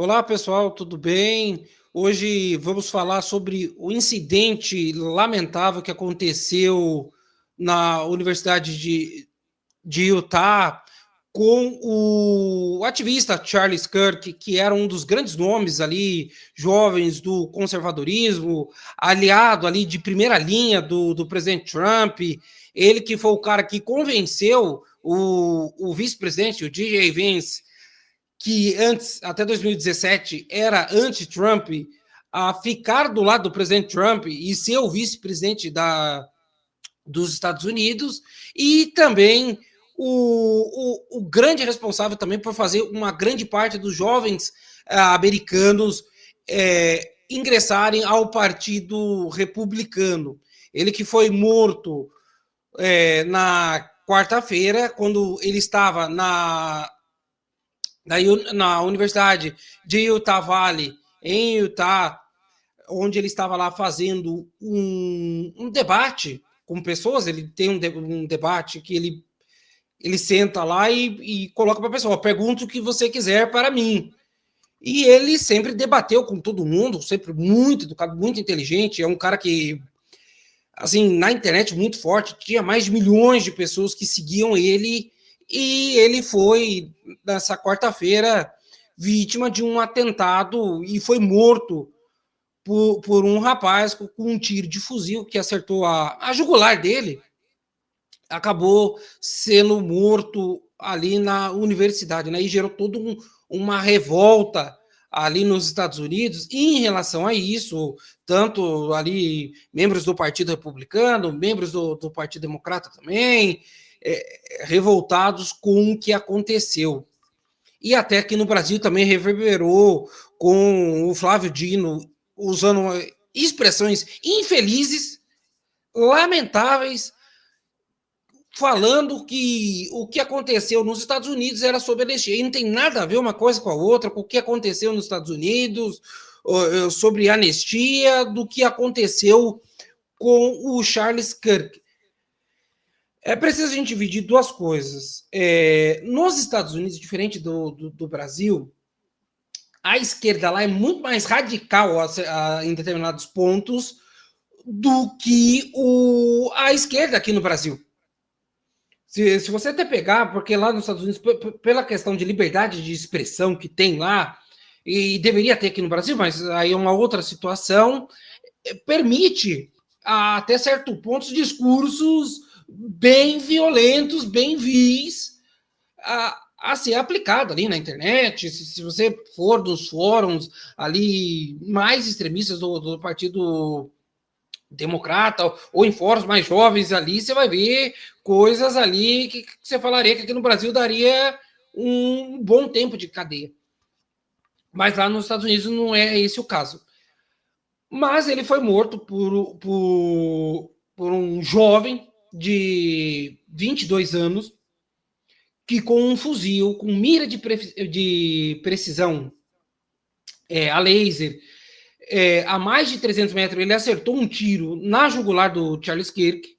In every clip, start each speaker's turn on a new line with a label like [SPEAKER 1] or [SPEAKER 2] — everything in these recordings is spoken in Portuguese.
[SPEAKER 1] Olá, pessoal, tudo bem? Hoje vamos falar sobre o incidente lamentável que aconteceu na Universidade de Utah com o ativista Charles Kirk, que era um dos grandes nomes ali, jovens do conservadorismo, aliado ali de primeira linha do presidente Trump, ele que foi o cara que convenceu o vice-presidente, o DJ Vance, que antes, até 2017, era anti-Trump, a ficar do lado do presidente Trump e ser o vice-presidente dos Estados Unidos, e também o grande responsável também por fazer uma grande parte dos jovens americanos ingressarem ao Partido Republicano. Ele que foi morto na quarta-feira, quando ele estava na Universidade de Utah Valley, em Utah, onde ele estava lá fazendo um debate com pessoas. Ele tem um debate que ele senta lá e coloca para a pessoa: pergunta o que você quiser para mim. E ele sempre debateu com todo mundo, sempre muito educado, muito inteligente. É um cara que, assim, na internet muito forte, tinha mais de milhões de pessoas que seguiam ele, e ele foi, nessa quarta-feira, vítima de um atentado e foi morto por um rapaz com um tiro de fuzil que acertou a jugular dele. Acabou sendo morto ali na universidade, né? E gerou toda uma revolta ali nos Estados Unidos em relação a isso, tanto ali membros do Partido Republicano, membros do Partido Democrata também, revoltados com o que aconteceu. E até aqui no Brasil também reverberou com o Flávio Dino usando expressões infelizes, lamentáveis, falando que o que aconteceu nos Estados Unidos era sob anistia. E não tem nada a ver uma coisa com a outra, com o que aconteceu nos Estados Unidos, sobre anistia, do que aconteceu com o Charles Kirk. É preciso a gente dividir duas coisas. Nos Estados Unidos, diferente do Brasil, a esquerda lá é muito mais radical em determinados pontos do que a esquerda aqui no Brasil. Se você até pegar, porque lá nos Estados Unidos, pela questão de liberdade de expressão que tem lá, e deveria ter aqui no Brasil, mas aí é uma outra situação, permite, até certo ponto, discursos bem violentos, bem vis, a ser aplicado ali na internet. Se você for dos fóruns ali mais extremistas do Partido Democrata, ou em fóruns mais jovens ali, você vai ver coisas ali que você falaria que aqui no Brasil daria um bom tempo de cadeia. Mas lá nos Estados Unidos não é esse o caso. Mas ele foi morto por um jovem de 22 anos que, com um fuzil, com mira de precisão a laser, a mais de 300 metros, ele acertou um tiro na jugular do Charles Kirk.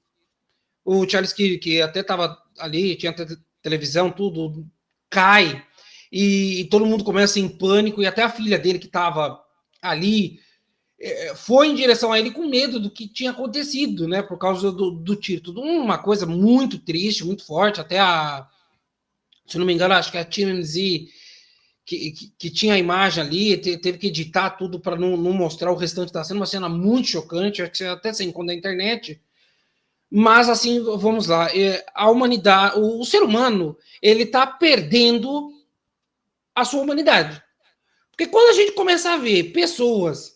[SPEAKER 1] O Charles Kirk até estava ali, tinha televisão, tudo, cai, e todo mundo começa em pânico, e até a filha dele que estava ali foi em direção a ele com medo do que tinha acontecido, né, por causa do tiro. Tudo uma coisa muito triste, muito forte. Até se não me engano, acho que a TMZ que tinha a imagem ali, teve que editar tudo para não mostrar o restante da cena, uma cena muito chocante, acho que até sem conta da internet. Mas, assim, vamos lá, a humanidade, o ser humano, ele está perdendo a sua humanidade. Porque quando a gente começa a ver pessoas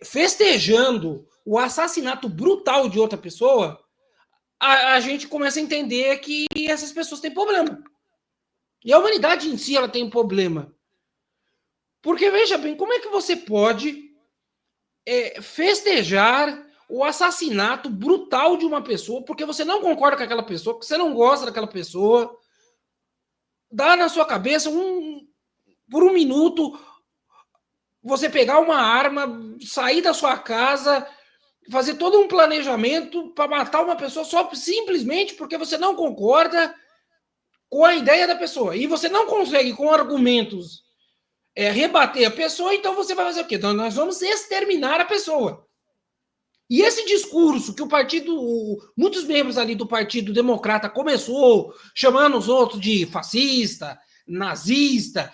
[SPEAKER 1] festejando o assassinato brutal de outra pessoa, a gente começa a entender que essas pessoas têm problema. E a humanidade em si, ela tem um problema. Porque, veja bem, como é que você pode festejar o assassinato brutal de uma pessoa porque você não concorda com aquela pessoa, porque você não gosta daquela pessoa, dá na sua cabeça por um minuto você pegar uma arma, sair da sua casa, fazer todo um planejamento para matar uma pessoa só simplesmente porque você não concorda com a ideia da pessoa, e você não consegue, com argumentos, rebater a pessoa, então você vai fazer o quê? Então, nós vamos exterminar a pessoa. E esse discurso que o partido, muitos membros ali do Partido Democrata começou chamando os outros de fascista, nazista,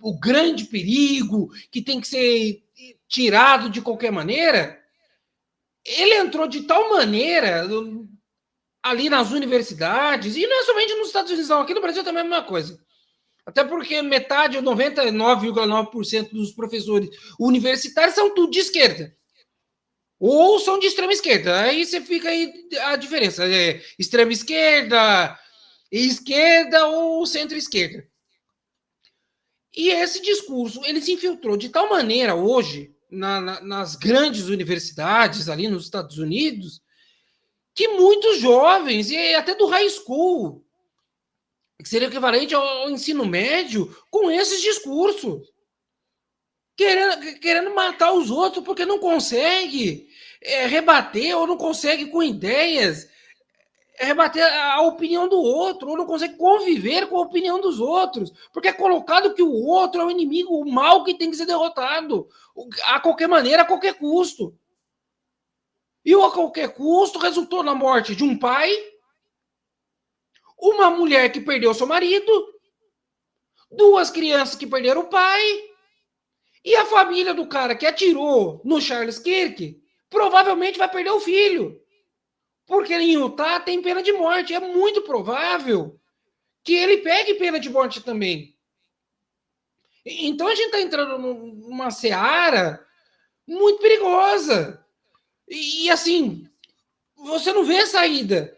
[SPEAKER 1] o grande perigo que tem que ser tirado de qualquer maneira, ele entrou de tal maneira ali nas universidades, e não é somente nos Estados Unidos, não, aqui no Brasil também é a mesma coisa. Até porque metade, 99,9% dos professores universitários são tudo de esquerda. Ou são de extrema esquerda. Aí você fica aí a diferença. Extrema esquerda, esquerda ou centro-esquerda. E esse discurso, ele se infiltrou de tal maneira hoje nas grandes universidades ali nos Estados Unidos, que muitos jovens, e até do high school, que seria equivalente ao ensino médio, com esses discursos. Querendo matar os outros porque não consegue rebater ou não consegue com ideias rebater a opinião do outro, ou não consegue conviver com a opinião dos outros, porque é colocado que o outro é o inimigo, o mal que tem que ser derrotado, a qualquer maneira, a qualquer custo. E o a qualquer custo resultou na morte de um pai, uma mulher que perdeu seu marido, duas crianças que perderam o pai, e a família do cara que atirou no Charles Kirk provavelmente vai perder o filho. Porque em Utah tem pena de morte. É muito provável que ele pegue pena de morte também. Então a gente está entrando numa seara muito perigosa. E assim, você não vê saída.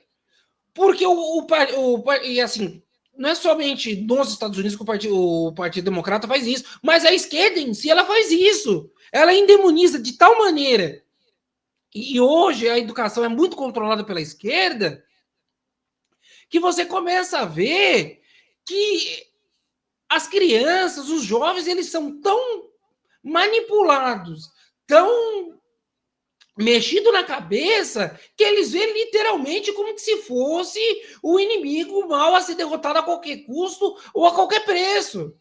[SPEAKER 1] Porque e assim, não é somente nos Estados Unidos que o Partido Democrata faz isso, mas a esquerda em si, ela faz isso. Ela endemoniza de tal maneira. E hoje a educação é muito controlada pela esquerda, que você começa a ver que as crianças, os jovens, eles são tão manipulados, tão mexido na cabeça, que eles veem literalmente como se fosse o inimigo, o mal a ser derrotado a qualquer custo ou a qualquer preço.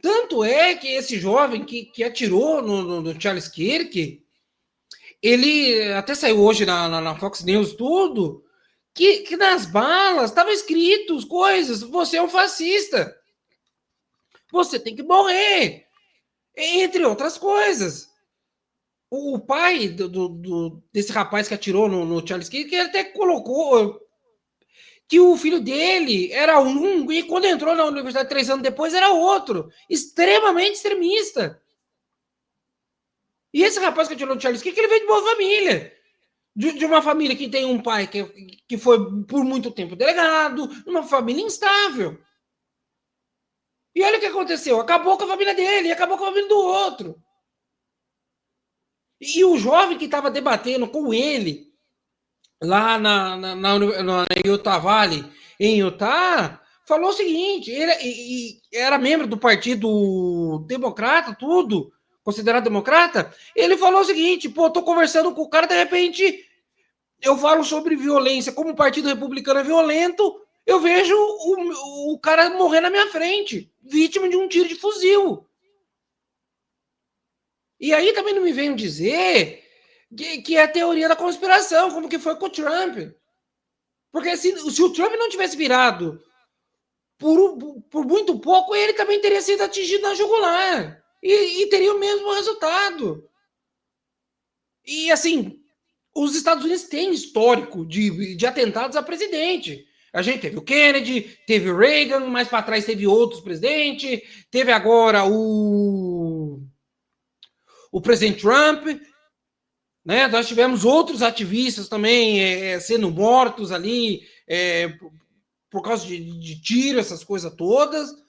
[SPEAKER 1] Tanto é que esse jovem que atirou no Charles Kirk, ele até saiu hoje na Fox News tudo, que nas balas estava escrito coisas, você é um fascista, você tem que morrer, entre outras coisas. O pai desse rapaz que atirou no Charles Kirk, que até colocou que o filho dele era um, e quando entrou na universidade 3 anos depois era outro, extremamente extremista. E esse rapaz que atirou no Charles Kirk, ele veio de boa família. De uma família que tem um pai que foi por muito tempo delegado, uma família instável. E olha o que aconteceu, acabou com a família dele, acabou com a família do outro. E o jovem que estava debatendo com ele, lá na Utah Valley, em Utah, falou o seguinte, ele era membro do Partido Democrata, tudo, considerado democrata, ele falou o seguinte, pô, tô conversando com o cara, de repente, eu falo sobre violência, como o Partido Republicano é violento, eu vejo o cara morrer na minha frente, vítima de um tiro de fuzil. E aí também não me venham dizer que é a teoria da conspiração, como que foi com o Trump. Porque se o Trump não tivesse virado por muito pouco, ele também teria sido atingido na jugular. E teria o mesmo resultado. E assim, os Estados Unidos têm histórico de atentados a presidente. A gente teve o Kennedy, teve o Reagan, mais para trás teve outros presidentes, teve agora o presidente Trump, né? Nós tivemos outros ativistas também sendo mortos ali por causa de tiro, essas coisas todas.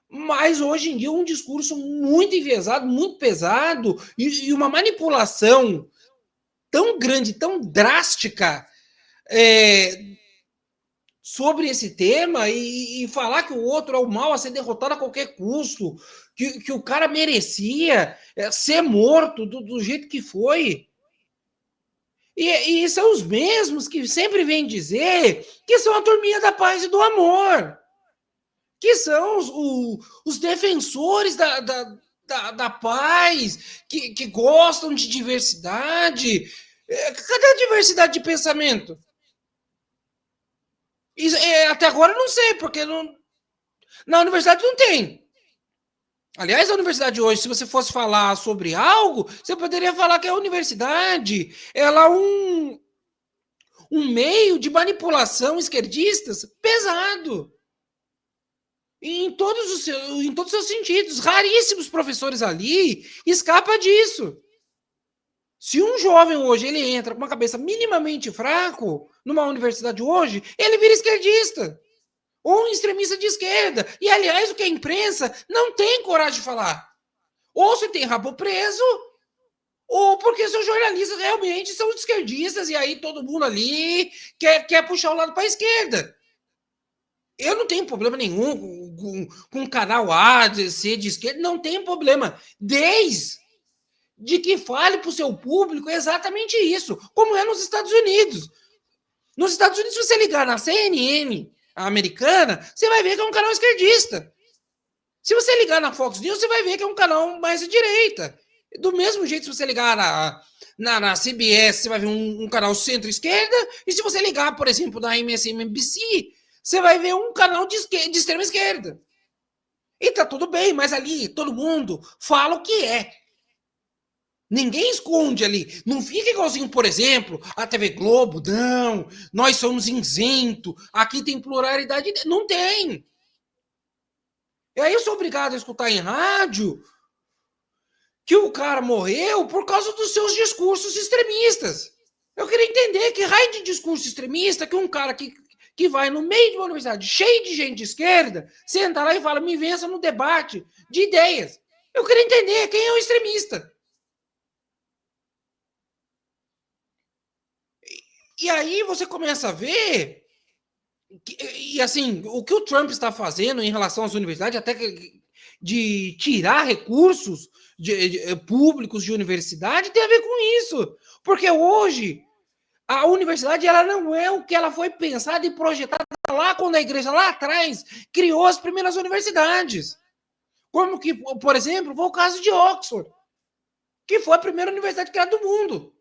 [SPEAKER 1] Mas hoje em dia um discurso muito enviesado, muito pesado e uma manipulação tão grande, tão drástica sobre esse tema e falar que o outro é o mal a ser derrotado a qualquer custo, que o cara merecia ser morto do jeito que foi. E são os mesmos que sempre vêm dizer que são a turminha da paz e do amor, que são os defensores da paz, que gostam de diversidade. Cadê a diversidade de pensamento? Até agora eu não sei, porque na universidade não tem. Aliás, a universidade hoje, se você fosse falar sobre algo, você poderia falar que a universidade ela é um meio de manipulação esquerdistas pesado. Em todos os seus sentidos. Raríssimos professores ali escapa disso. Se um jovem hoje ele entra com uma cabeça minimamente fraco numa universidade hoje, ele vira esquerdista. Ou um extremista de esquerda. E, aliás, o que a imprensa não tem coragem de falar. Ou se tem rabo preso, ou porque seus jornalistas realmente são esquerdistas e aí todo mundo ali quer puxar o lado para a esquerda. Eu não tenho problema nenhum com o canal A, de ser de esquerda, não tem problema. Desde que fale para o seu público exatamente isso, como é nos Estados Unidos. Nos Estados Unidos, se você ligar na CNN americana, você vai ver que é um canal esquerdista. Se você ligar na Fox News, você vai ver que é um canal mais de direita. Do mesmo jeito, se você ligar na CBS, você vai ver um canal centro-esquerda. E se você ligar, por exemplo, na MSNBC, você vai ver um canal de extrema esquerda. E tá tudo bem, mas ali todo mundo fala o que é. Ninguém esconde ali. Não fica igualzinho, por exemplo, a TV Globo. Não, nós somos isento. Aqui tem pluralidade. Não tem. E aí eu sou obrigado a escutar em rádio que o cara morreu por causa dos seus discursos extremistas. Eu queria entender que raio de discurso extremista que um cara que vai no meio de uma universidade cheia de gente de esquerda, senta lá e fala, me vença no debate de ideias. Eu queria entender quem é o extremista. E aí você começa a ver e assim, o que o Trump está fazendo em relação às universidades, até de tirar recursos públicos de universidade, tem a ver com isso. Porque hoje a universidade ela não é o que ela foi pensada e projetada lá quando a igreja lá atrás criou as primeiras universidades. Como que, por exemplo, foi o caso de Oxford, que foi a primeira universidade criada do mundo.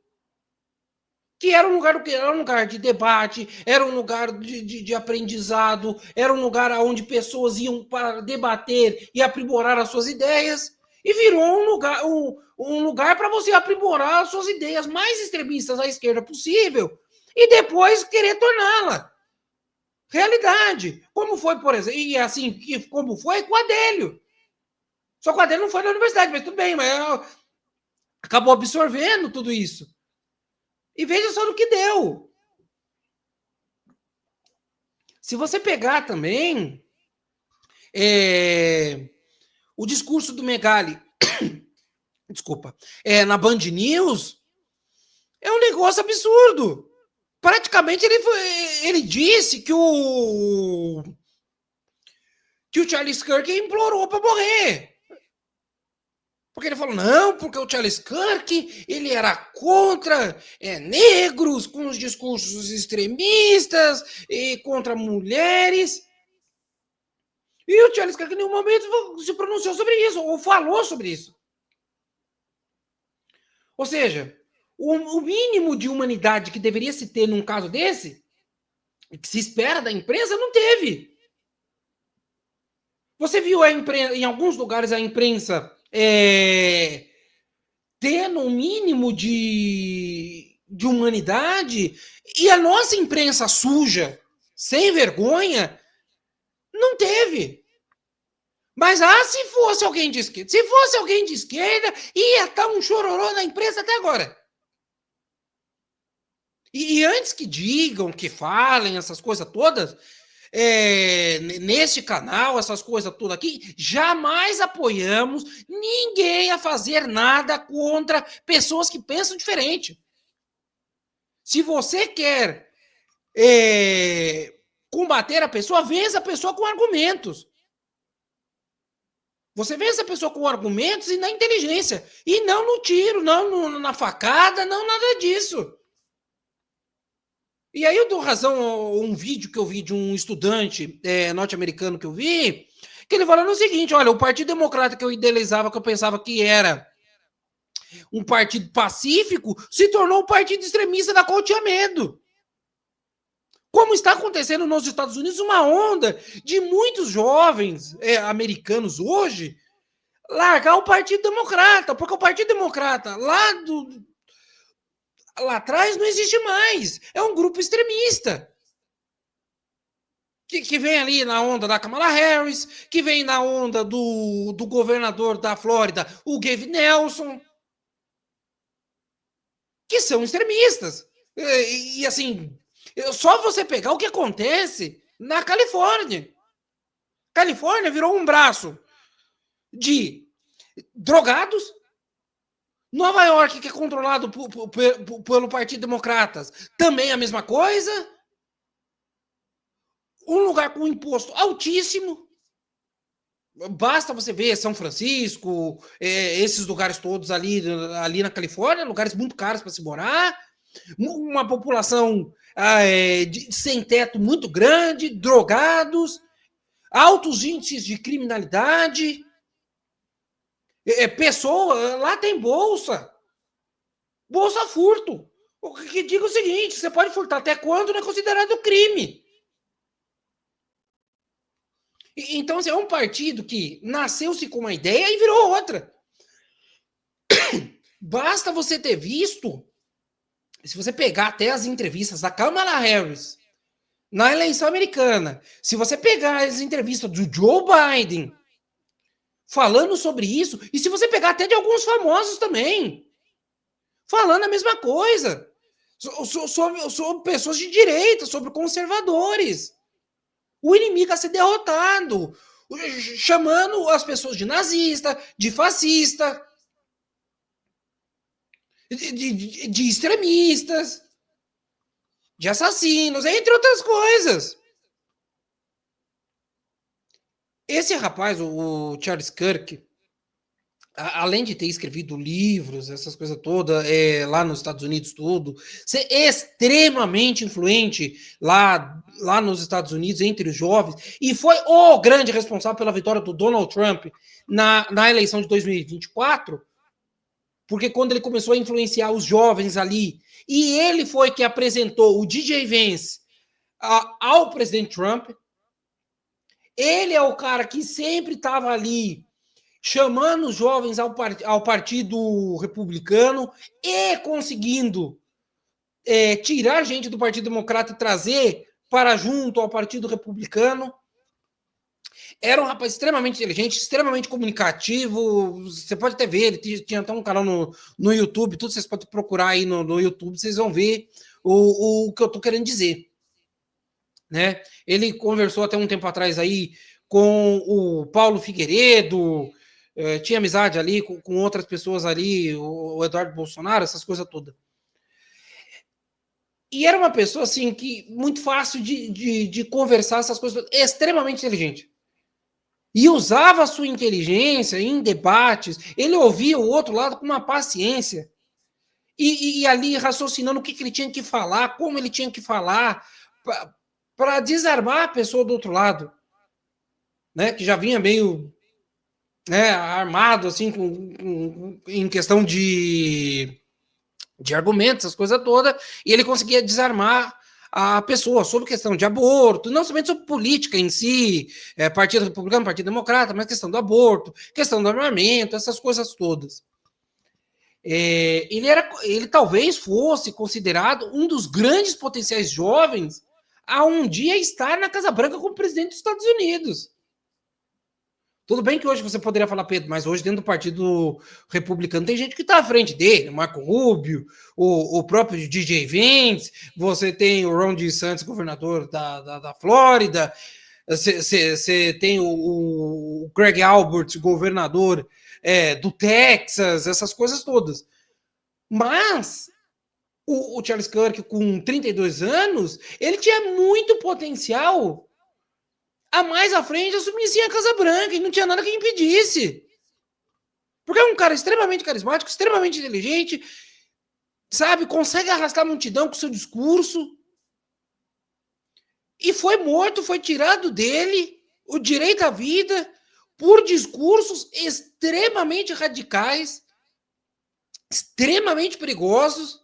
[SPEAKER 1] Que era um lugar, era um lugar de debate, era um lugar de aprendizado, era um lugar onde pessoas iam para debater e aprimorar as suas ideias, e virou um lugar para você aprimorar as suas ideias mais extremistas à esquerda possível, e depois querer torná-la realidade. Como foi, por exemplo, e assim, como foi com o Adélio. Só que o Adélio não foi na universidade, mas tudo bem, mas acabou absorvendo tudo isso. E veja só no que deu. Se você pegar também o discurso do Megali, desculpa, na Band News, é um negócio absurdo. Praticamente ele disse que o Charles Kirk implorou para morrer. Porque ele falou, não, porque o Charles Kirk, ele era contra negros, com os discursos extremistas, e contra mulheres. E o Charles Kirk em nenhum momento se pronunciou sobre isso, ou falou sobre isso. Ou seja, o mínimo de humanidade que deveria se ter num caso desse, que se espera da imprensa, não teve. Você viu em alguns lugares a imprensa tendo um mínimo de humanidade, e a nossa imprensa suja, sem vergonha, não teve. Mas se fosse alguém de esquerda, ia estar um chororô na imprensa até agora. E antes que digam, que falem essas coisas todas, neste canal, essas coisas todas aqui, jamais apoiamos ninguém a fazer nada contra pessoas que pensam diferente. Se você quer combater a pessoa, vença a pessoa com argumentos. Você vence a pessoa com argumentos e na inteligência. E não no tiro, não na facada, não nada disso. E aí eu dou razão a um vídeo que eu vi de um estudante norte-americano que eu vi, que ele falando o seguinte: olha, o Partido Democrata que eu idealizava, que eu pensava que era um partido pacífico, se tornou um partido extremista da qual eu tinha medo. Como está acontecendo nos Estados Unidos uma onda de muitos jovens americanos hoje largar o Partido Democrata, porque o Partido Democrata lá atrás não existe mais. É um grupo extremista. Que vem ali na onda da Kamala Harris, que vem na onda do governador da Flórida, o Gavin Nelson, que são extremistas. E assim, só você pegar o que acontece na Califórnia. Califórnia virou um braço de drogados. Nova York, que é controlado pelo Partido Democratas, também a mesma coisa. Um lugar com imposto altíssimo. Basta você ver São Francisco, esses lugares todos ali na Califórnia, lugares muito caros para se morar, uma população sem teto muito grande, drogados, altos índices de criminalidade, pessoa, lá tem bolsa furto. O que diga o seguinte: você pode furtar até quando não é considerado crime. Então, assim, é um partido que nasceu-se com uma ideia e virou outra. Basta você ter visto, se você pegar até as entrevistas da Kamala Harris na eleição americana, se você pegar as entrevistas do Joe Biden falando sobre isso, e se você pegar até de alguns famosos também, falando a mesma coisa, sobre pessoas de direita, sobre conservadores, o inimigo a ser derrotado, chamando as pessoas de nazista, de fascista, de extremistas, de assassinos, entre outras coisas. Esse rapaz, o Charles Kirk, além de ter escrevido livros, essas coisas todas, lá nos Estados Unidos, tudo, ser extremamente influente lá nos Estados Unidos, entre os jovens, e foi o grande responsável pela vitória do Donald Trump na eleição de 2024, porque quando ele começou a influenciar os jovens ali, e ele foi que apresentou o DJ Vance ao presidente Trump, ele é o cara que sempre estava ali chamando os jovens ao Partido Republicano e conseguindo tirar gente do Partido Democrata e trazer para junto ao Partido Republicano. Era um rapaz extremamente inteligente, extremamente comunicativo. Você pode até ver, ele tinha até um canal no YouTube, tudo vocês podem procurar aí no YouTube, vocês vão ver o que eu estou querendo dizer. Né? Ele conversou até um tempo atrás aí com o Paulo Figueiredo, tinha amizade ali com outras pessoas ali, o Eduardo Bolsonaro, essas coisas todas. E era uma pessoa assim que muito fácil de conversar essas coisas, extremamente inteligente. E usava a sua inteligência em debates, ele ouvia o outro lado com uma paciência. E ali raciocinando o que ele tinha que falar, como ele tinha que falar, para desarmar a pessoa do outro lado, né? Que já vinha meio armado, assim, em questão de argumentos, essas coisas todas, e ele conseguia desarmar a pessoa sobre questão de aborto, não somente sobre política em si, Partido Republicano, Partido Democrata, mas questão do aborto, questão do armamento, essas coisas todas. Ele talvez fosse considerado um dos grandes potenciais jovens a um dia estar na Casa Branca como presidente dos Estados Unidos. Tudo bem que hoje você poderia falar, Pedro, mas hoje dentro do Partido Republicano tem gente que está à frente dele, Marco Rubio, o próprio DJ Vance, você tem o Ron DeSantis, governador da Flórida, você tem o Greg Abbott, governador do Texas, essas coisas todas. Mas o Charles Kirk, com 32 anos, ele tinha muito potencial a mais à frente assumisse a Casa Branca e não tinha nada que impedisse. Porque é um cara extremamente carismático, extremamente inteligente, sabe? Consegue arrastar a multidão com seu discurso. E foi morto, foi tirado dele o direito à vida por discursos extremamente radicais, extremamente perigosos,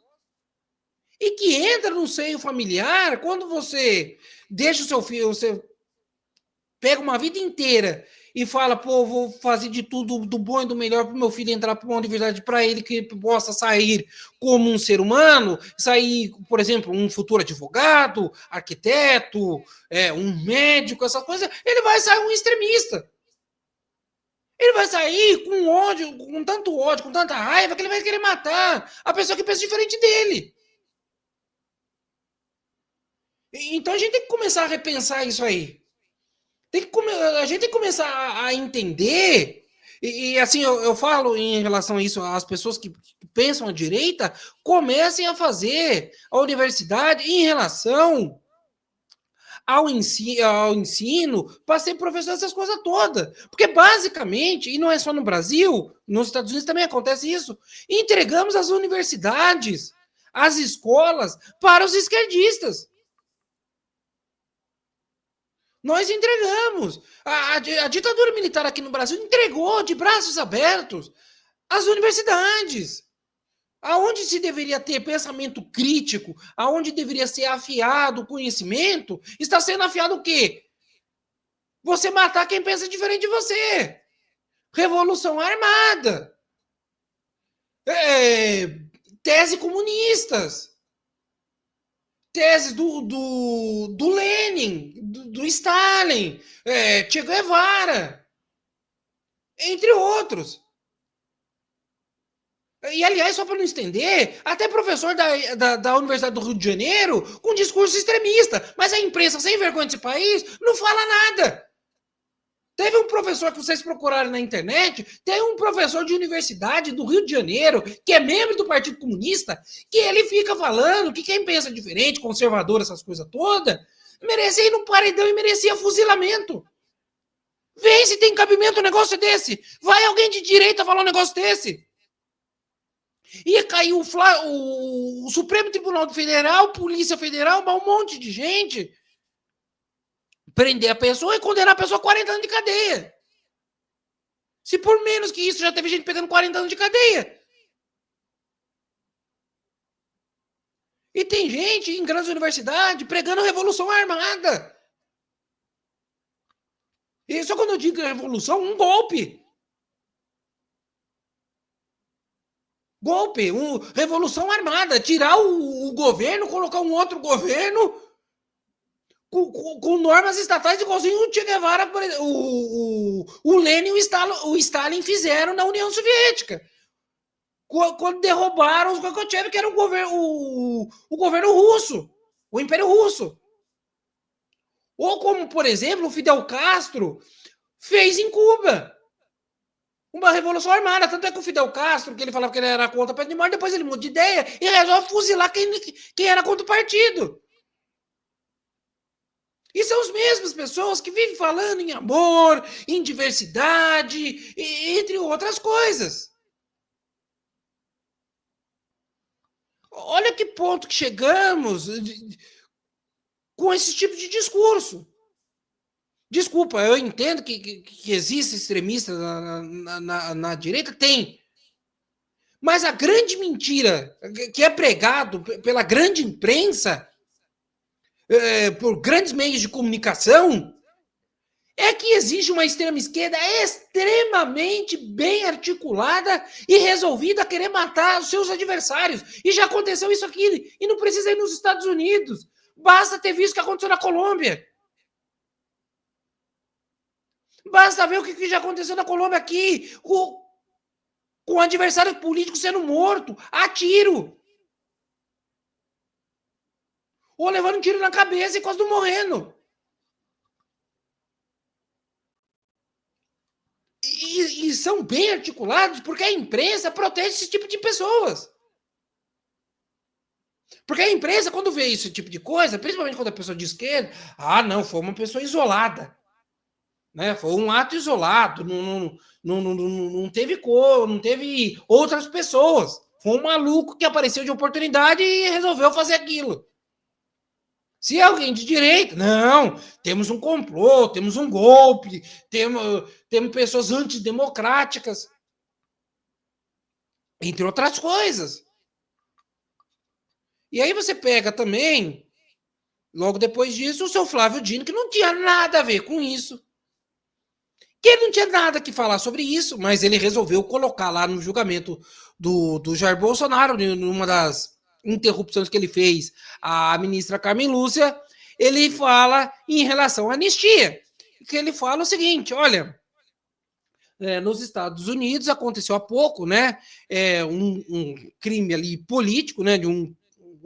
[SPEAKER 1] e que entra no seio familiar quando você deixa o seu filho, você pega uma vida inteira e fala, pô, vou fazer de tudo do bom e do melhor para o meu filho entrar para uma universidade, para ele que possa sair como um ser humano, sair, por exemplo, um futuro advogado, arquiteto, um médico, essas coisas, ele vai sair um extremista. Ele vai sair com ódio, com tanto ódio, com tanta raiva, que ele vai querer matar a pessoa que pensa diferente dele. Então a gente tem que começar a repensar isso aí. A gente tem que começar a entender, assim, eu falo em relação a isso, as pessoas que pensam à direita, comecem a fazer a universidade em relação ao ensino para ser professor dessas coisas todas. Porque, basicamente, e não é só no Brasil, nos Estados Unidos também acontece isso, entregamos as universidades, as escolas, para os esquerdistas. Nós entregamos. A ditadura militar aqui no Brasil entregou de braços abertos as universidades. Aonde se deveria ter pensamento crítico, aonde deveria ser afiado o conhecimento, está sendo afiado o quê? Você matar quem pensa diferente de você. Revolução armada. Tese comunistas. Teses do Lenin, do Stalin, Che Guevara, entre outros. E, aliás, só para não estender, até professor da Universidade do Rio de Janeiro com discurso extremista, mas a imprensa sem vergonha desse país não fala nada. Teve um professor que vocês procuraram na internet, tem um professor de universidade do Rio de Janeiro, que é membro do Partido Comunista, que ele fica falando que quem pensa diferente, conservador, essas coisas todas, merecia ir no paredão e merecia fuzilamento. Vê se tem cabimento um negócio desse. Vai alguém de direita falar um negócio desse. Ia cair o Supremo Tribunal Federal, Polícia Federal, um monte de gente, prender a pessoa e condenar a pessoa a 40 anos de cadeia. Se por menos que isso já teve gente pegando 40 anos de cadeia. E tem gente em grandes universidades pregando revolução armada. E só quando eu digo revolução, um golpe. Golpe, revolução armada. Tirar o governo, colocar um outro governo com normas estatais igualzinho o Che Guevara, o Lenin e o Stalin fizeram na União Soviética. Quando derrubaram os Gorbachev, que era o governo russo, o Império Russo. Ou como, por exemplo, o Fidel Castro fez em Cuba. Uma revolução armada. Tanto é que o Fidel Castro, que ele falava que ele era contra a pena de morte, depois ele muda de ideia e resolve fuzilar quem era contra o partido. E são as mesmas pessoas que vivem falando em amor, em diversidade, entre outras coisas. Olha que ponto que chegamos com esse tipo de discurso. Desculpa, eu entendo que existe extremistas na direita, tem. Mas a grande mentira que é pregado pela grande imprensa, por grandes meios de comunicação, é que existe uma extrema-esquerda extremamente bem articulada e resolvida a querer matar os seus adversários. E já aconteceu isso aqui, e não precisa ir nos Estados Unidos. Basta ter visto o que aconteceu na Colômbia. Basta ver o que já aconteceu na Colômbia aqui, com o adversário político sendo morto a tiro. Ou levando um tiro na cabeça e quase não morrendo. E são bem articulados porque a imprensa protege esse tipo de pessoas. Porque a imprensa, quando vê esse tipo de coisa, principalmente quando a pessoa de esquerda, não, foi uma pessoa isolada. Né? Foi um ato isolado, não teve cor, não teve outras pessoas. Foi um maluco que apareceu de oportunidade e resolveu fazer aquilo. Se é alguém de direita, não, temos um complô, temos um golpe, temos pessoas antidemocráticas, entre outras coisas. E aí você pega também, logo depois disso, o seu Flávio Dino, que não tinha nada a ver com isso. Que ele não tinha nada que falar sobre isso, mas ele resolveu colocar lá no julgamento do Jair Bolsonaro, numa das interrupções que ele fez à ministra Carmen Lúcia, ele fala em relação à anistia. Que ele fala o seguinte: olha, nos Estados Unidos aconteceu há pouco, né, um crime ali político, né, de um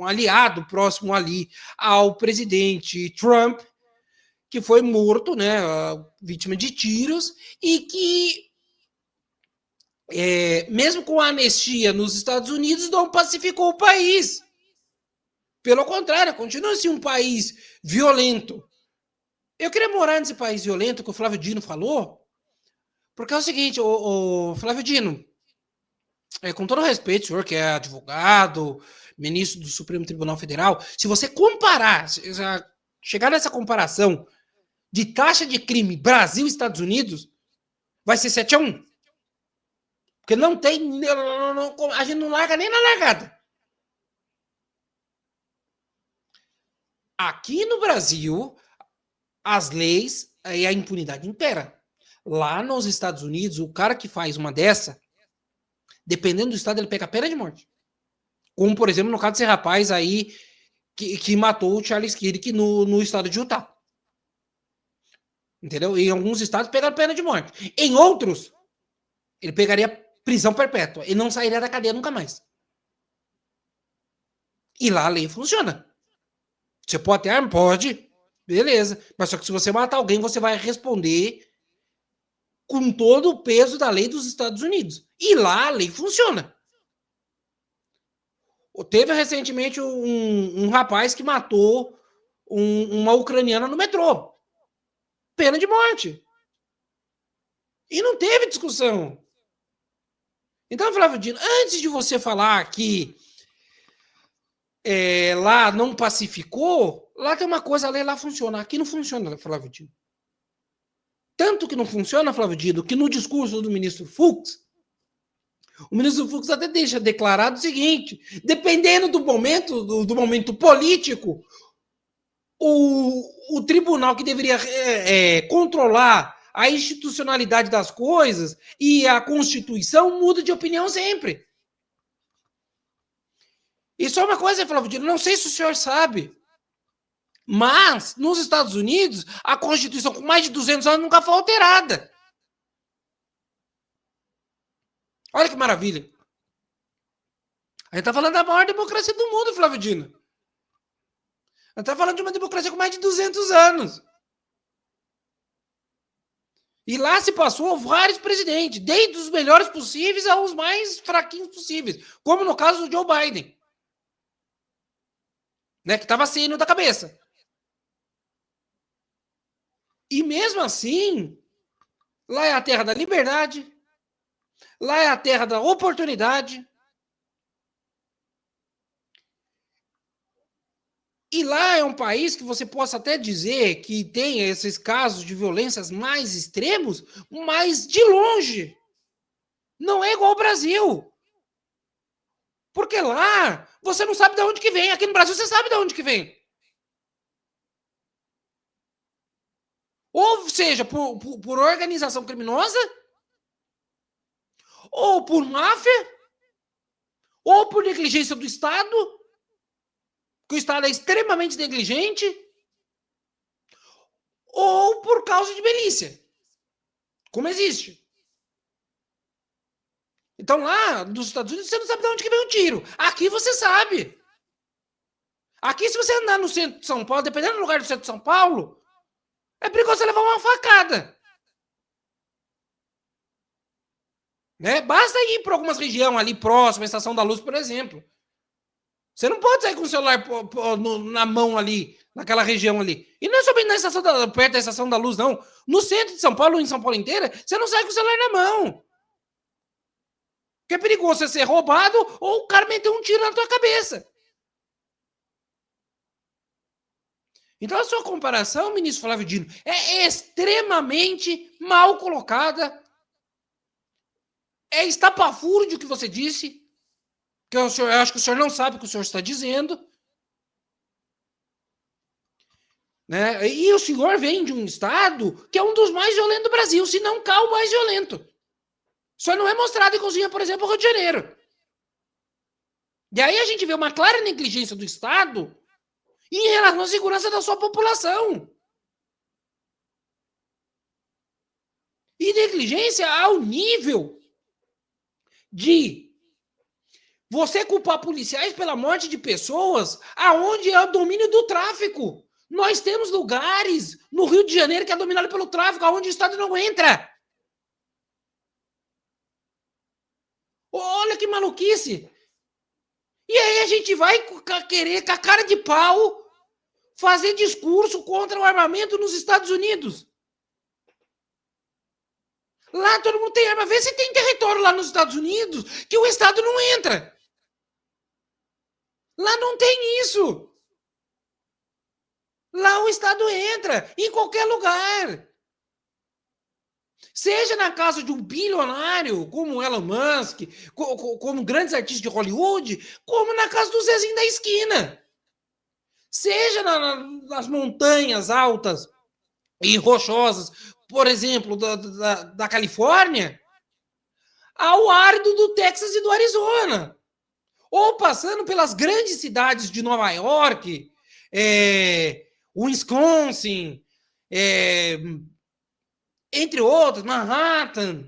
[SPEAKER 1] aliado próximo ali ao presidente Trump, que foi morto, né, vítima de tiros, e que, mesmo com a anistia nos Estados Unidos, não pacificou o país. Pelo contrário, continua-se um país violento. Eu queria morar nesse país violento que o Flávio Dino falou, porque é o seguinte, o Flávio Dino, com todo respeito, o senhor que é advogado, ministro do Supremo Tribunal Federal, se você comparar, chegar nessa comparação de taxa de crime Brasil e Estados Unidos, vai ser 7-1. Porque não tem. A gente não larga nem na largada. Aqui no Brasil, as leis e a impunidade impera. Lá nos Estados Unidos, o cara que faz uma dessa, dependendo do estado, ele pega a pena de morte. Como, por exemplo, no caso desse rapaz aí que matou o Charles Kirk no estado de Utah. Entendeu? Em alguns estados pegaram pena de morte. Em outros, ele pegaria prisão perpétua e não sairia da cadeia nunca mais. E lá a lei funciona. Você pode ter arma? Pode. Beleza. Mas só que se você matar alguém, você vai responder com todo o peso da lei dos Estados Unidos. E lá a lei funciona. Teve recentemente um rapaz que matou uma ucraniana no metrô. Pena de morte. E não teve discussão. Então, Flávio Dino, antes de você falar que lá não pacificou, lá tem uma coisa, a lei lá funciona. Aqui não funciona, Flávio Dino. Tanto que não funciona, Flávio Dino, que no discurso do ministro Fux, o ministro Fux até deixa declarado o seguinte: dependendo do momento político, o tribunal que deveria controlar a institucionalidade das coisas e a Constituição muda de opinião sempre. E só uma coisa, Flávio Dino, não sei se o senhor sabe, mas nos Estados Unidos, a Constituição com mais de 200 anos nunca foi alterada. Olha que maravilha. A gente está falando da maior democracia do mundo, Flávio Dino. A gente está falando de uma democracia com mais de 200 anos. E lá se passou vários presidentes, desde os melhores possíveis aos mais fraquinhos possíveis, como no caso do Joe Biden, né, que estava saindo da cabeça. E mesmo assim, lá é a terra da liberdade, lá é a terra da oportunidade. E lá é um país que você possa até dizer que tem esses casos de violências mais extremos, mas de longe. Não é igual ao Brasil. Porque lá você não sabe de onde que vem. Aqui no Brasil você sabe de onde que vem. Ou seja, por organização criminosa, ou por máfia, ou por negligência do Estado, que o Estado é extremamente negligente, ou por causa de milícia, como existe. Então lá nos Estados Unidos você não sabe de onde que vem o tiro. Aqui você sabe. Aqui se você andar no centro de São Paulo, dependendo do lugar do centro de São Paulo, é perigoso você levar uma facada. Né? Basta ir para algumas regiões ali próximas, a Estação da Luz, por exemplo. Você não pode sair com o celular na mão ali, naquela região ali. E não é somente perto da Estação da Luz, não. No centro de São Paulo, em São Paulo inteira, você não sai com o celular na mão. Porque é perigoso você ser roubado ou o cara meter um tiro na tua cabeça. Então, a sua comparação, ministro Flávio Dino, é extremamente mal colocada. É estapafúrdio o que você disse, que eu acho que o senhor não sabe o que o senhor está dizendo. Né? E o senhor vem de um estado que é um dos mais violentos do Brasil, se não cá o mais violento. Só não é mostrado em cozinha, por exemplo, o Rio de Janeiro. E aí a gente vê uma clara negligência do Estado em relação à segurança da sua população. E negligência ao nível de você culpar policiais pela morte de pessoas aonde é o domínio do tráfico. Nós temos lugares no Rio de Janeiro que é dominado pelo tráfico, aonde o Estado não entra. Olha que maluquice. E aí a gente vai querer, com a cara de pau, fazer discurso contra o armamento nos Estados Unidos. Lá todo mundo tem arma. Vê se tem território lá nos Estados Unidos que o Estado não entra. Lá não tem isso. Lá o Estado entra, em qualquer lugar. Seja na casa de um bilionário, como Elon Musk, como grandes artistas de Hollywood, como na casa do Zezinho da esquina. Seja nas montanhas altas e rochosas, por exemplo, da Califórnia, ao árido do Texas e do Arizona. Ou passando pelas grandes cidades de Nova York, Wisconsin, entre outras, Manhattan.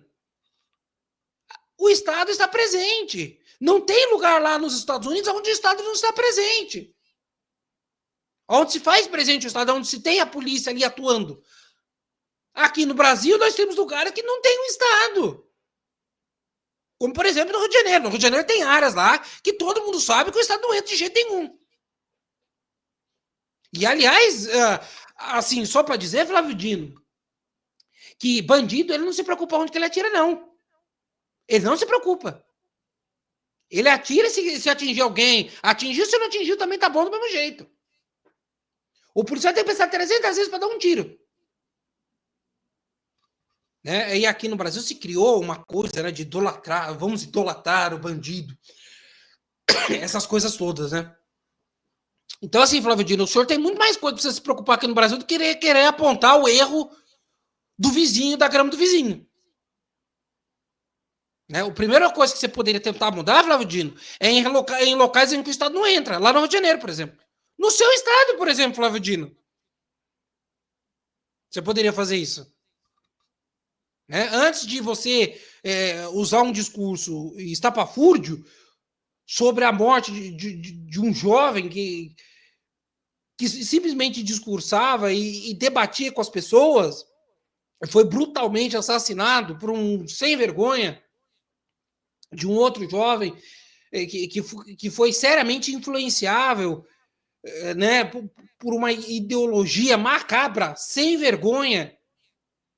[SPEAKER 1] O Estado está presente. Não tem lugar lá nos Estados Unidos onde o Estado não está presente. Onde se faz presente o Estado, onde se tem a polícia ali atuando. Aqui no Brasil, nós temos lugares que não tem o Estado. Como, por exemplo, no Rio de Janeiro. No Rio de Janeiro tem áreas lá que todo mundo sabe que o Estado não entra de jeito nenhum. E, aliás, assim, só para dizer, Flávio Dino, que bandido, ele não se preocupa onde que ele atira, não. Ele não se preocupa. Ele atira se atingir alguém. Atingiu, se não atingiu, também tá bom do mesmo jeito. O policial tem que pensar 300 vezes para dar um tiro. Né? E aqui no Brasil se criou uma coisa, né, de idolatrar, vamos idolatrar o bandido. Essas coisas todas, né? Então, assim, Flávio Dino, o senhor tem muito mais coisa para você se preocupar aqui no Brasil do que querer apontar o erro do vizinho, da grama do vizinho. Né? A primeira coisa que você poderia tentar mudar, Flávio Dino, é em locais em que o Estado não entra. Lá no Rio de Janeiro, por exemplo. No seu estado, por exemplo, Flávio Dino. Você poderia fazer isso. Né? Antes de você usar um discurso estapafúrdio sobre a morte de um jovem que simplesmente discursava e debatia com as pessoas, foi brutalmente assassinado por um sem vergonha de um outro jovem que foi seriamente influenciável, né, por uma ideologia macabra, sem vergonha,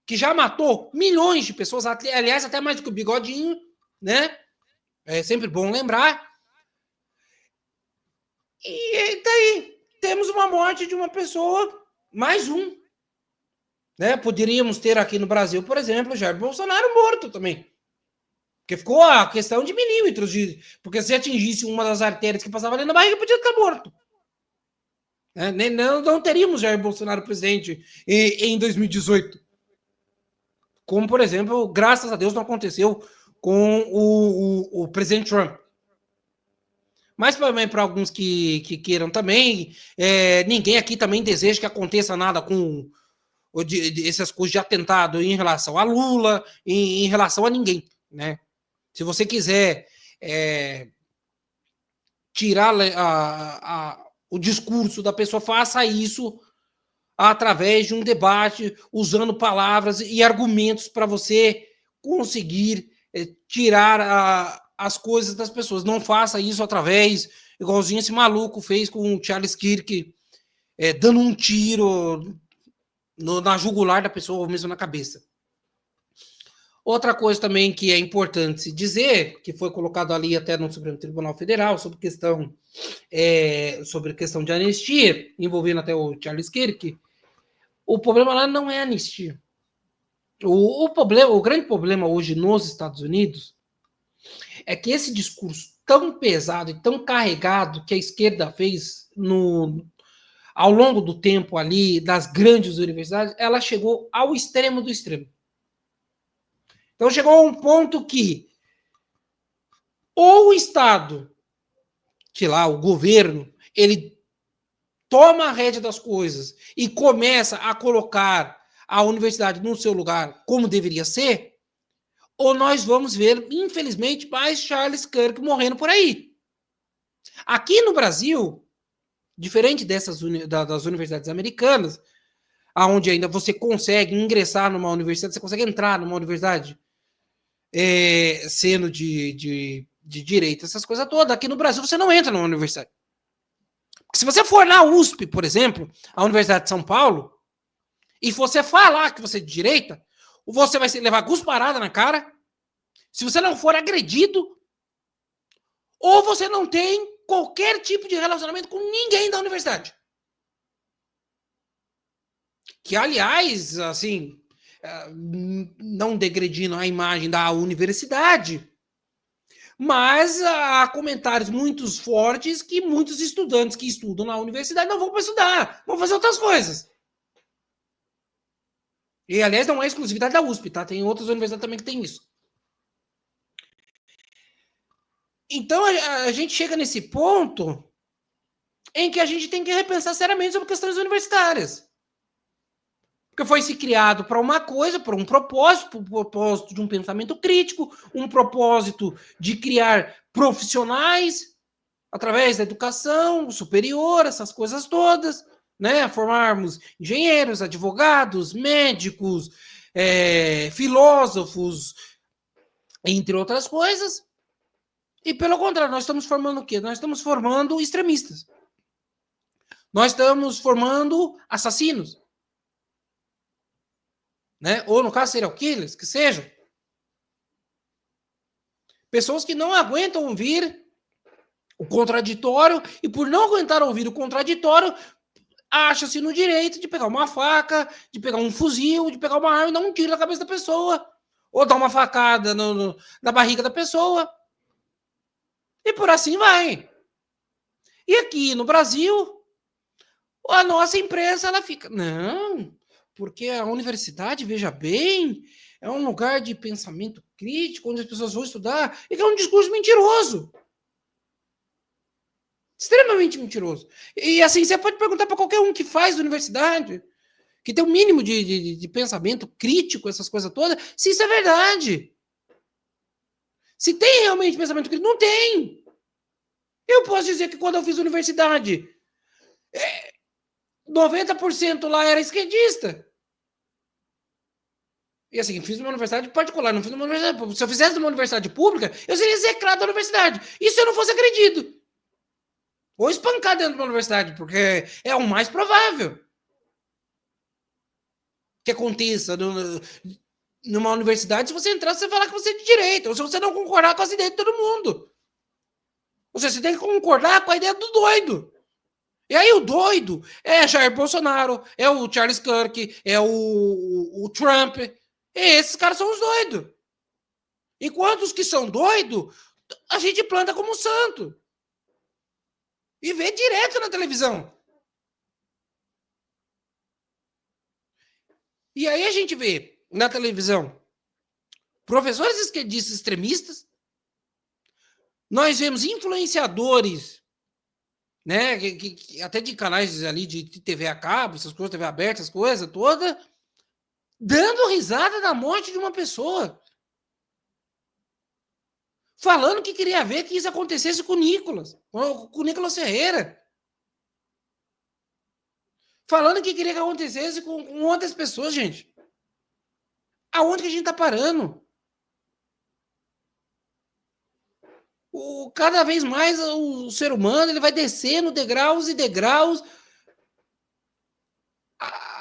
[SPEAKER 1] que já matou milhões de pessoas, aliás, até mais do que o Bigodinho, né? É sempre bom lembrar. E daí temos uma morte de uma pessoa, mais um. Né? Poderíamos ter aqui no Brasil, por exemplo, Jair Bolsonaro morto também. Porque ficou a questão de milímetros. Porque se atingisse uma das artérias que passava ali na barriga, podia estar morto. Né? Não teríamos Jair Bolsonaro presidente em 2018. Como, por exemplo, graças a Deus não aconteceu com o presidente Trump. Mas também para alguns que queiram também, ninguém aqui também deseja que aconteça nada com essas coisas de atentado em relação a Lula, em relação a ninguém, né? Se você quiser tirar o discurso da pessoa, faça isso através de um debate, usando palavras e argumentos para você conseguir tirar as coisas das pessoas. Não faça isso através, igualzinho esse maluco fez com o Charles Kirk, dando um tiro na jugular da pessoa ou mesmo na cabeça. Outra coisa também que é importante se dizer, que foi colocado ali até no Supremo Tribunal Federal, sobre questão de anistia, envolvendo até o Charles Kirk, o problema lá não é anistia. O grande problema hoje nos Estados Unidos é que esse discurso tão pesado e tão carregado que a esquerda fez ao longo do tempo ali, das grandes universidades, ela chegou ao extremo do extremo. Então chegou a um ponto que ou o Estado, que lá, o governo, ele toma a rédea das coisas e começa a colocar a universidade no seu lugar como deveria ser, ou nós vamos ver, infelizmente, mais Charles Kirk morrendo por aí. Aqui no Brasil, diferente das universidades americanas, onde ainda você consegue ingressar numa universidade, você consegue entrar numa universidade sendo de direito, essas coisas todas. Aqui no Brasil você não entra numa universidade. Porque se você for na USP, por exemplo, a Universidade de São Paulo, e você falar que você é de direita, você vai levar cusparada na cara, se você não for agredido, ou você não tem qualquer tipo de relacionamento com ninguém da universidade. Que, aliás, assim, não degredindo a imagem da universidade, mas há comentários muito fortes que muitos estudantes que estudam na universidade não vão para estudar, vão fazer outras coisas. E, aliás, não é exclusividade da USP, tá? Tem outras universidades também que tem isso. Então, a gente chega nesse ponto em que a gente tem que repensar seriamente sobre questões universitárias. Porque foi se criado para uma coisa, para um propósito de um pensamento crítico, um propósito de criar profissionais através da educação superior, essas coisas todas, né? Formarmos engenheiros, advogados, médicos, filósofos, entre outras coisas. E, pelo contrário, nós estamos formando o quê? Nós estamos formando extremistas. Nós estamos formando assassinos. Né? Ou, no caso, serial killers, que sejam. Pessoas que não aguentam ouvir o contraditório e, por não aguentar ouvir o contraditório, acha-se no direito de pegar uma faca, de pegar um fuzil, de pegar uma arma e dar um tiro na cabeça da pessoa. Ou dar uma facada na barriga da pessoa. E por assim vai. E aqui no Brasil, a nossa imprensa, ela fica... Não, porque a universidade, veja bem, é um lugar de pensamento crítico, onde as pessoas vão estudar, e que é um discurso mentiroso. Extremamente mentiroso. E assim, você pode perguntar para qualquer um que faz universidade, que tem um mínimo de pensamento crítico, essas coisas todas, se isso é verdade. Se tem realmente pensamento crítico, não tem. Eu posso dizer que quando eu fiz universidade, 90% lá era esquerdista. E assim, fiz uma universidade particular, não fiz uma universidade pública. Se eu fizesse uma universidade pública, eu seria execrado da universidade. E se eu não fosse agredido? Ou espancado dentro de uma universidade, porque é o mais provável que aconteça numa universidade. Se você entrar, você falar que você é de direita, ou se você não concordar com as ideias de todo mundo. Ou seja, você tem que concordar com a ideia do doido. E aí o doido é Jair Bolsonaro, é o Charles Kirk, é o Trump. E esses caras são os doidos. Enquanto os que são doidos, a gente planta como santo. E vê direto na televisão. E aí a gente vê na televisão professores esquerdistas extremistas. Nós vemos influenciadores, né, até de canais ali de TV a cabo, essas coisas, TV aberta, essas coisas todas, dando risada da morte de uma pessoa. Falando que queria ver que isso acontecesse com o Nicolas Ferreira. Falando que queria que acontecesse com outras pessoas, gente. Aonde que a gente tá parando? Cada vez mais o ser humano ele vai descendo degraus e degraus.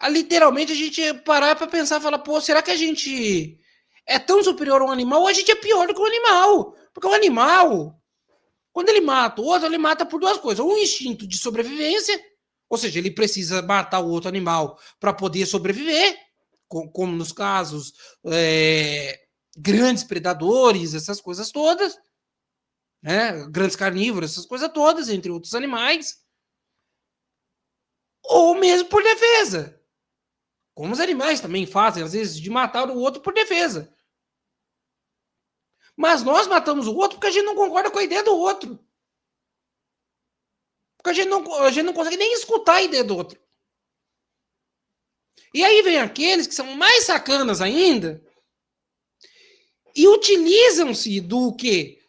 [SPEAKER 1] Literalmente a gente parar para pensar e falar, pô, será que a gente é tão superior a um animal, ou a gente é pior do que o animal. Porque o animal, quando ele mata o outro, ele mata por duas coisas. Um instinto de sobrevivência, ou seja, ele precisa matar o outro animal para poder sobreviver, como nos casos grandes predadores, essas coisas todas, né? Grandes carnívoros, essas coisas todas, entre outros animais, ou mesmo por defesa. Como os animais também fazem, às vezes, de matar o outro por defesa. Mas nós matamos o outro porque a gente não concorda com a ideia do outro. Porque a gente não consegue nem escutar a ideia do outro. E aí vem aqueles que são mais sacanas ainda e utilizam-se do quê?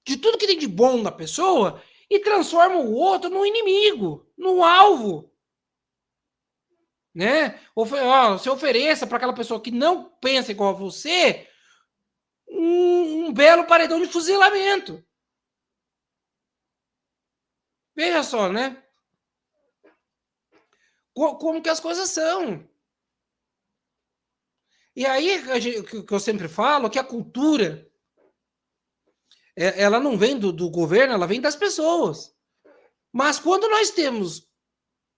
[SPEAKER 1] De tudo que tem de bom na pessoa e transformam o outro no inimigo, no alvo. Né? Se ofereça para aquela pessoa que não pensa igual a você um belo paredão de fuzilamento. Veja só, né? Como que as coisas são. E aí, que eu sempre falo, que a cultura, ela não vem do governo, ela vem das pessoas. Mas quando nós temos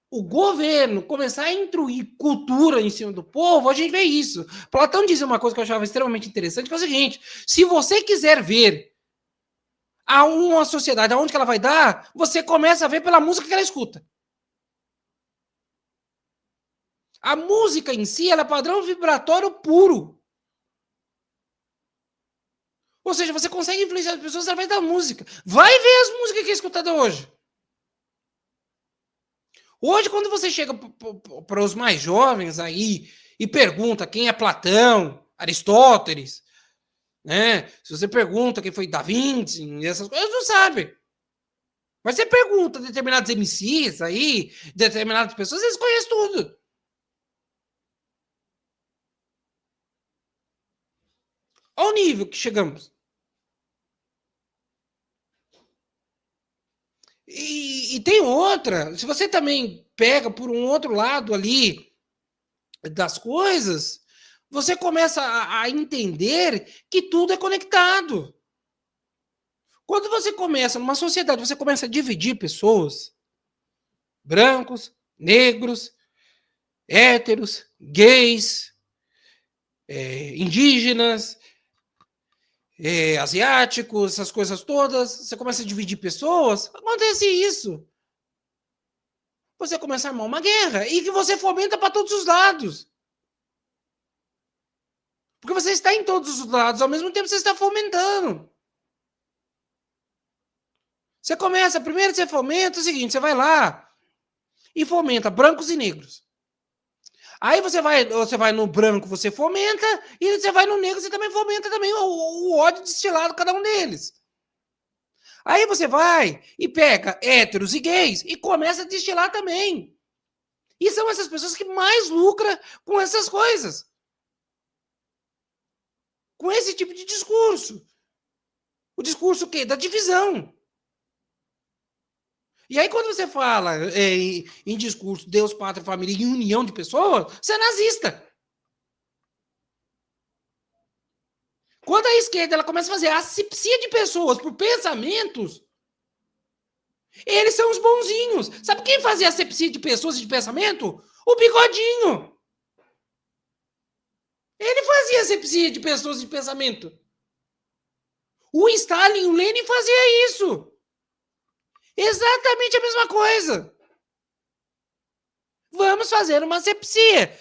[SPEAKER 1] o governo começar a intruir cultura em cima do povo, a gente vê isso. Platão dizia uma coisa que eu achava extremamente interessante, que é o seguinte: se você quiser ver a uma sociedade aonde que ela vai dar, você começa a ver pela música que ela escuta. A música em si, ela é padrão vibratório puro. Ou seja, você consegue influenciar as pessoas através da música. Vai ver as músicas que é escutada hoje. Hoje, quando você chega para os mais jovens aí e pergunta quem é Platão, Aristóteles, né? Se você pergunta quem foi Da Vinci, essas coisas, não sabem. Mas você pergunta determinados MCs aí, determinadas pessoas, eles conhecem tudo. Olha o nível que chegamos. E tem outra, se você também pega por um outro lado ali das coisas, você começa a entender que tudo é conectado. Quando você começa, numa sociedade, você começa a dividir pessoas, brancos, negros, héteros, gays, indígenas, asiáticos, essas coisas todas, você começa a dividir pessoas, acontece isso. Você começa a armar uma guerra e que você fomenta para todos os lados. Porque você está em todos os lados, ao mesmo tempo você está fomentando. Você começa, primeiro você fomenta o seguinte, você vai lá e fomenta brancos e negros. Aí você vai no branco, você fomenta, e você vai no negro, você também fomenta também o ódio destilado cada um deles. Aí você vai e pega héteros e gays e começa a destilar também. E são essas pessoas que mais lucram com essas coisas. Com esse tipo de discurso. O discurso o quê? Da divisão. E aí, quando você fala em discurso Deus, Pátria, Família e união de pessoas, você é nazista. Quando a esquerda ela começa a fazer asepsia de pessoas por pensamentos, eles são os bonzinhos. Sabe quem fazia asepsia de pessoas e de pensamento? O Bigodinho. Ele fazia asepsia de pessoas e de pensamento. O Stalin e o Lenin faziam isso. Exatamente a mesma coisa. Vamos fazer uma asepsia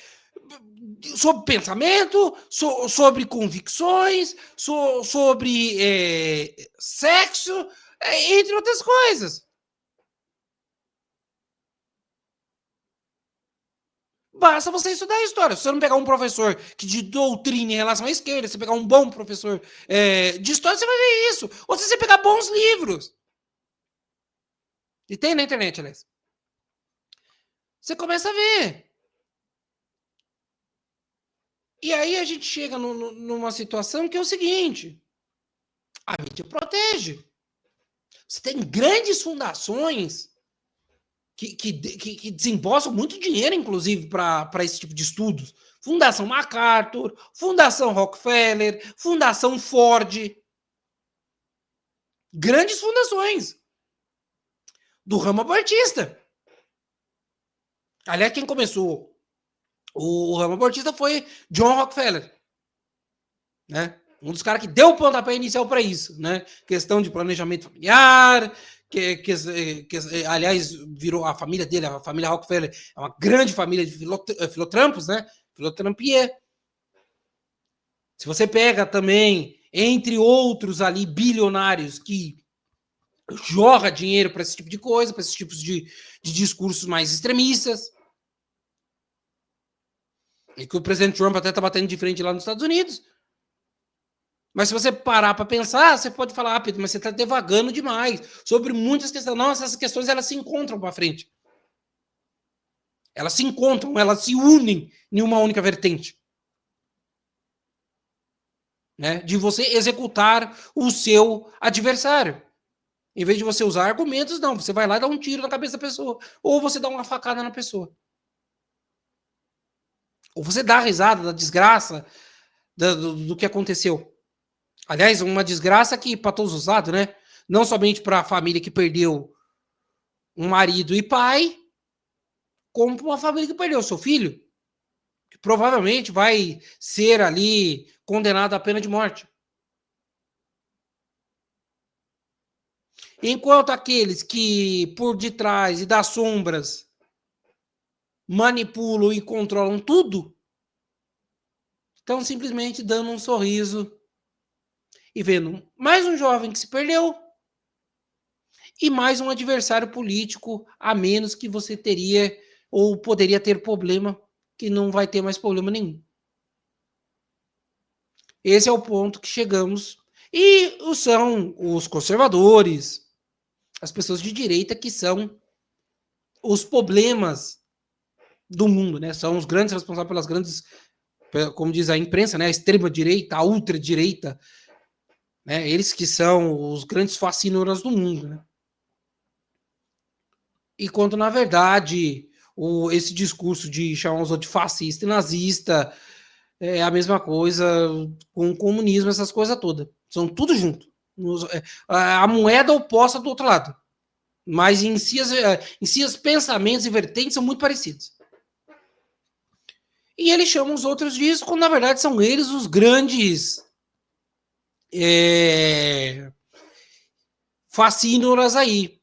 [SPEAKER 1] sobre pensamento, sobre convicções, sobre sexo, entre outras coisas. Basta você estudar a história. Se você não pegar um professor que de doutrina em relação à esquerda, você pegar um bom professor de história, você vai ver isso. Ou se você pegar bons livros. E tem na internet, aliás. Você começa a ver. E aí a gente chega numa situação que é o seguinte: a mídia protege. Você tem grandes fundações que desembolsam muito dinheiro, inclusive, para esse tipo de estudos. Fundação MacArthur, Fundação Rockefeller, Fundação Ford. Grandes fundações do ramo abortista. Aliás, quem começou o ramo abortista foi John Rockefeller, né? Um dos caras que deu o pontapé inicial para isso, né? Questão de planejamento familiar, aliás, virou a família dele, a família Rockefeller, é uma grande família de filotrampos, né? Filotrampier. Se você pega também, entre outros ali, bilionários que jorra dinheiro para esse tipo de coisa, para esses tipos de discursos mais extremistas, e que o presidente Trump até está batendo de frente lá nos Estados Unidos. Mas se você parar para pensar, você pode falar, Pedro, mas você está devagando demais sobre muitas questões. Não, essas questões elas se encontram para frente. Elas se encontram, elas se unem em uma única vertente. Né? De você executar o seu adversário. Em vez de você usar argumentos, não. Você vai lá e dá um tiro na cabeça da pessoa. Ou você dá uma facada na pessoa. Ou você dá a risada da desgraça do que aconteceu. Aliás, uma desgraça que para todos os lados, né? Não somente para a família que perdeu um marido e pai, como para uma família que perdeu seu filho, que provavelmente vai ser ali condenado à pena de morte. Enquanto aqueles que por detrás e das sombras manipulam e controlam tudo, estão simplesmente dando um sorriso e vendo mais um jovem que se perdeu e mais um adversário político a menos que você teria ou poderia ter problema, que não vai ter mais problema nenhum. Esse é o ponto que chegamos. E são os conservadores, as pessoas de direita que são os problemas do mundo, né? São os grandes responsáveis pelas grandes, como diz a imprensa, né? A extrema direita, a ultradireita, né? Eles que são os grandes fascínoras do mundo, né? E quando, na verdade, esse discurso de chamar os outros de fascista e nazista é a mesma coisa com o comunismo, essas coisas todas. São tudo junto. A moeda oposta do outro lado. Mas em si, os pensamentos e vertentes são muito parecidos. E eles chamam os outros disso, quando na verdade são eles os grandes fascínoras aí.